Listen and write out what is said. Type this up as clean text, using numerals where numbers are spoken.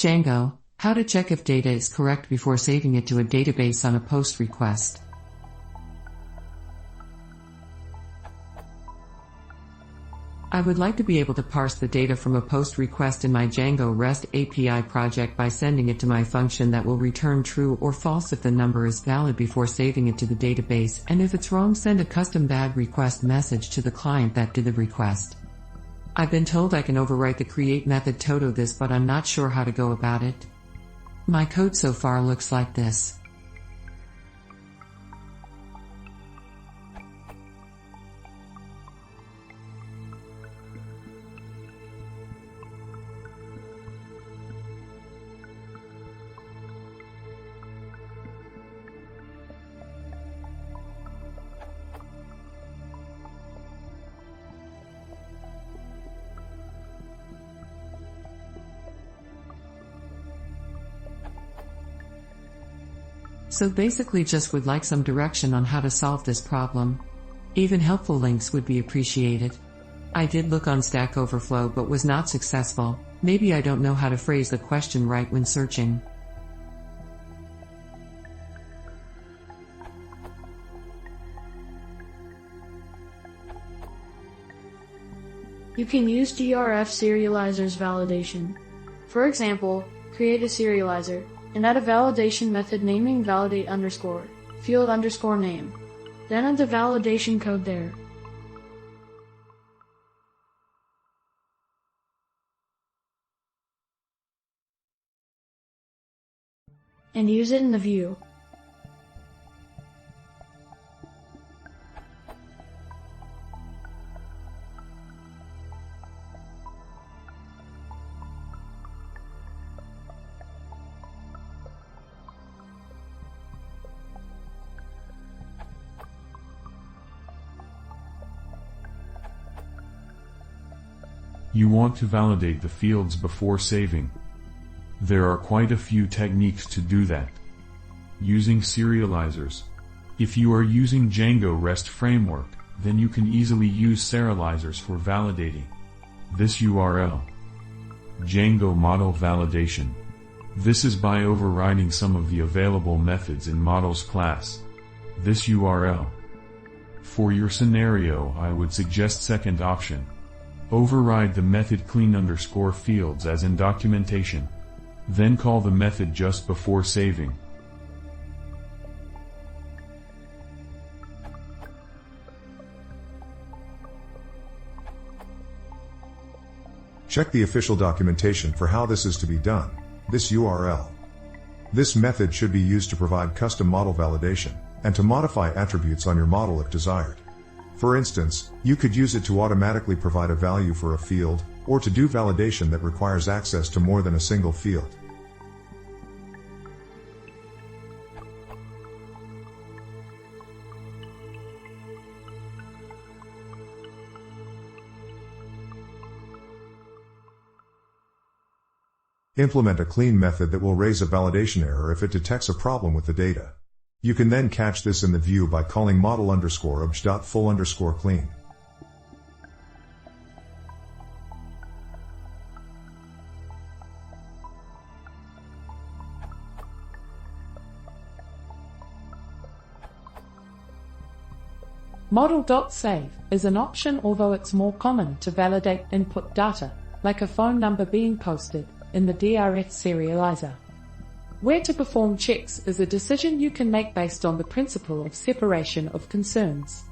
Django, how to check if data is correct before saving it to a database on a POST request. I would like to be able to parse the data from a POST request in my Django REST API project by sending it to my function that will return true or false if the number is valid before saving it to the database, and if it's wrong, send a custom bad request message to the client that did the request. I've been told I can overwrite the create method toto this, but I'm not sure how to go about it. My code so far looks like this. So basically just would like some direction on how to solve this problem. Even helpful links would be appreciated. I did look on Stack Overflow but was not successful. Maybe I don't know how to phrase the question right when searching. You can use gref serializers validation. For example, create a serializer and add a validation method naming validate underscore field underscore name. Then add the validation code there. And use it in the view. You want to validate the fields before saving. There are quite a few techniques to do that. Using serializers. If you are using Django REST framework, then you can easily use serializers for validating. This URL. Django model validation. This is by overriding some of the available methods in models class. This URL. For your scenario, I would suggest second option. Override the method clean_fields as in documentation. Then call the method just before saving. Check the official documentation for how this is to be done. This URL. This method should be used to provide custom model validation, and to modify attributes on your model if desired. For instance, you could use it to automatically provide a value for a field, or to do validation that requires access to more than a single field. Implement a clean method that will raise a validation error if it detects a problem with the data. You can then catch this in the view by calling model_obj.full_clean. Model.save is an option, although it's more common to validate input data, like a phone number being posted, in the DRF serializer. Where to perform checks is a decision you can make based on the principle of separation of concerns.